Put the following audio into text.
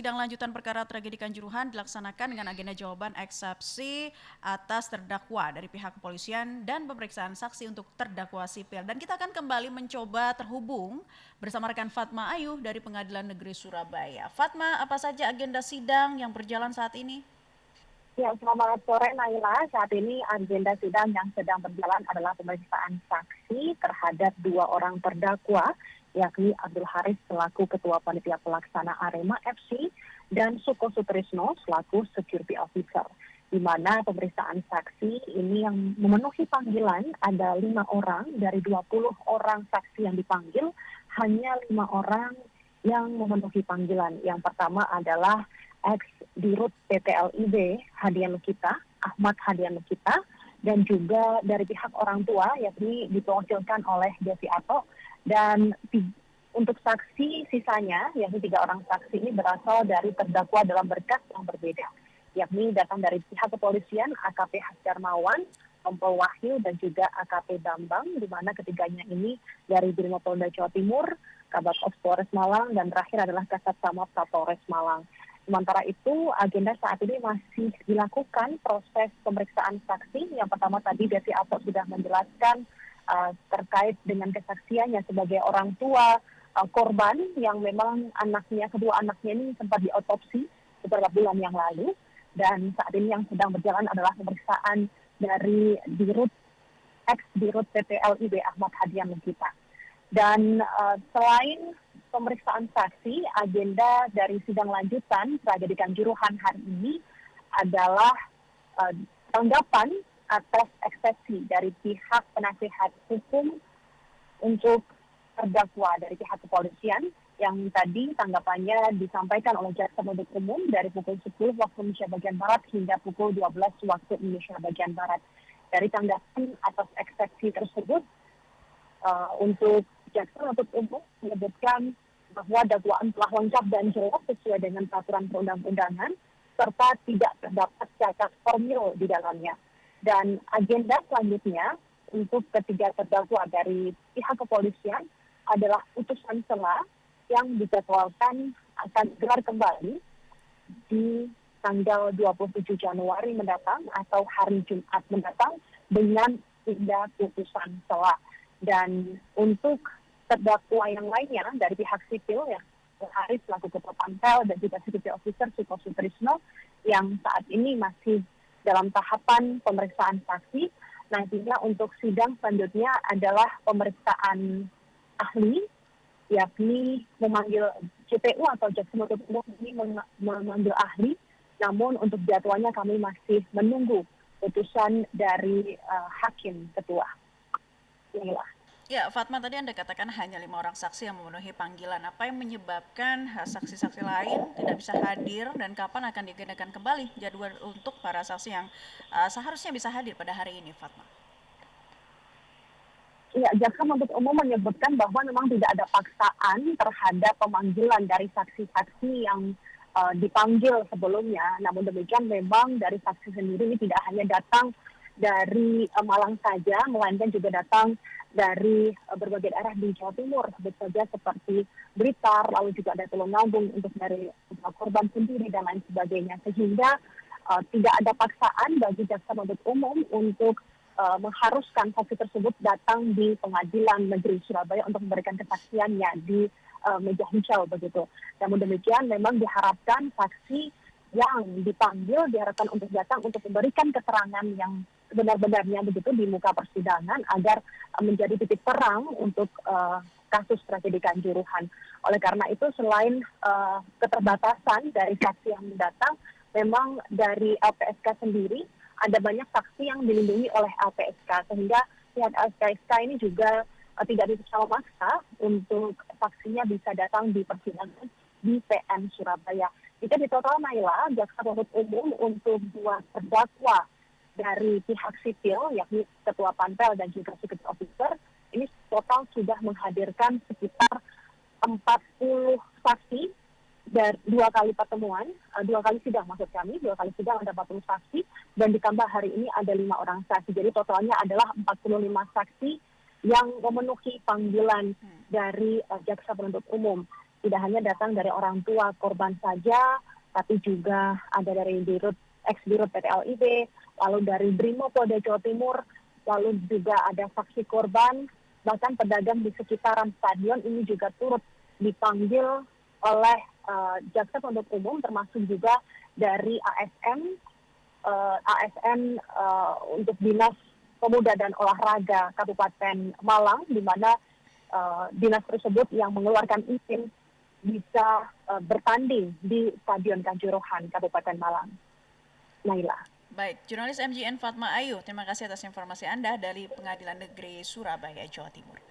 sidang lanjutan perkara tragedi Kanjuruhan dilaksanakan dengan agenda jawaban eksepsi atas terdakwa dari pihak kepolisian dan pemeriksaan saksi untuk terdakwa sipil. Dan kita akan kembali mencoba terhubung bersama rekan Fatma Ayu dari Pengadilan Negeri Surabaya. Fatma, apa saja agenda sidang yang berjalan saat ini? Ya, selamat sore Naila. Saat ini agenda sidang yang sedang berjalan adalah pemeriksaan saksi terhadap dua orang terdakwa, yakni Abdul Haris selaku Ketua Panitia Pelaksana Arema FC dan Suko Sutrisno selaku Security Officer. Di mana pemeriksaan saksi ini yang memenuhi panggilan ada 5 orang dari 20 orang saksi yang dipanggil, hanya 5 orang yang memenuhi panggilan. Yang pertama adalah ex-Dirut PT LIB Hadian Lukita, Ahmad Hadian Lukita, dan juga dari pihak orang tua yakni diwakilkan oleh Devi Ato, dan untuk saksi sisanya yakni 3 orang saksi ini berasal dari terdakwa dalam berkas yang berbeda, yakni datang dari pihak kepolisian AKP Hasdarmawan, Kompol Wahyu, dan juga AKP Bambang, di mana ketiganya ini dari Brimopolda Jawa Timur, Kabak Ops Polres Malang, dan terakhir adalah Kasat Samap Polres Malang. Sementara itu, agenda saat ini masih dilakukan proses pemeriksaan saksi. Yang pertama tadi Devi Ato sudah menjelaskan terkait dengan kesaksiannya sebagai orang tua korban yang memang kedua anaknya ini sempat diotopsi beberapa bulan yang lalu. Dan saat ini yang sedang berjalan adalah pemeriksaan dari ex-Dirut PT LIB Ahmad Hadian Lukita. Dan selain pemeriksaan saksi, agenda dari sidang lanjutan tragedi Kanjuruhan hari ini adalah tanggapan atas eksepsi dari pihak penasihat hukum untuk terdakwa dari pihak kepolisian, yang tadi tanggapannya disampaikan oleh jaksa penuntut umum dari pukul 10 waktu Indonesia bagian Barat hingga pukul 12 waktu Indonesia bagian Barat. Dari tanggapan atas eksepsi tersebut, untuk jaksa penuntut umum menyebutkan bahwa dakwaan telah lengkap dan jelas sesuai dengan peraturan perundang-undangan serta tidak terdapat cacat formil di dalamnya. Dan agenda selanjutnya untuk ketiga terdakwa dari pihak kepolisian adalah putusan sela yang dijadwalkan akan digelar kembali di tanggal 27 Januari mendatang atau hari Jumat mendatang dengan tindak putusan sela. Dan untuk terdakwa yang lainnya dari pihak sipil ya, Haris selaku Ketua Pantel dan juga Security Officer Suko Sutrisno yang saat ini masih dalam tahapan pemeriksaan saksi. Nantinya untuk sidang selanjutnya adalah pemeriksaan ahli, yakni memanggil JPU atau jaksa penuntut umum ini memanggil ahli. Namun untuk jadwalnya kami masih menunggu putusan dari hakim ketua. Inilah. Ya, Fatma, tadi Anda katakan hanya 5 orang saksi yang memenuhi panggilan. Apa yang menyebabkan saksi-saksi lain tidak bisa hadir dan kapan akan digendakan kembali jadwal untuk para saksi yang seharusnya bisa hadir pada hari ini, Fatma? Ya, jaksa penuntut umum menyebutkan bahwa memang tidak ada paksaan terhadap pemanggilan dari saksi-saksi yang dipanggil sebelumnya. Namun demikian memang dari saksi sendiri ini tidak hanya datang dari Malang saja, melainkan juga datang dari berbagai daerah di Jawa Timur, sebut saja seperti Blitar, lalu juga ada Tulungagung untuk dari korban sendiri dan lain sebagainya. Sehingga tidak ada paksaan bagi jaksa penuntut umum untuk mengharuskan saksi tersebut datang di Pengadilan Negeri Surabaya untuk memberikan kesaksiannya di meja hijau begitu. Namun demikian memang diharapkan saksi yang dipanggil diharapkan untuk datang untuk memberikan keterangan yang sebenar-benarnya begitu di muka persidangan agar menjadi titik terang untuk kasus tragedi Kanjuruhan. Oleh karena itu selain keterbatasan dari saksi yang datang, memang dari LPSK sendiri ada banyak saksi yang dilindungi oleh LPSK sehingga pihak LPSK ini juga tidak bisa memaksa untuk saksinya bisa datang di persidangan di PN Surabaya. Jika di total Naila, jaksa penuntut umum untuk 2 terdakwa dari pihak sipil, yakni Ketua Pantel dan juga Security Officer, ini total sudah menghadirkan sekitar 40 saksi dan 2 kali pertemuan, 2 kali sidang maksud kami, 2 kali sidang ada 40 saksi, dan ditambah hari ini ada 5 orang saksi. Jadi totalnya adalah 45 saksi yang memenuhi panggilan dari jaksa penuntut umum. tidak hanya datang dari orang tua korban saja, tapi juga ada dari ex-dirut PT LIB, lalu dari Brimopolda Jawa Timur, lalu juga ada saksi korban, bahkan pedagang di sekitaran stadion ini juga turut dipanggil oleh jaksa penuntut umum, termasuk juga dari untuk Dinas Pemuda dan Olahraga Kabupaten Malang, di mana dinas tersebut yang mengeluarkan izin bisa bertanding di Stadion Kanjuruhan Kabupaten Malang. Naila. Baik, jurnalis MGN Fatma Ayu, terima kasih atas informasi Anda dari Pengadilan Negeri Surabaya, Jawa Timur.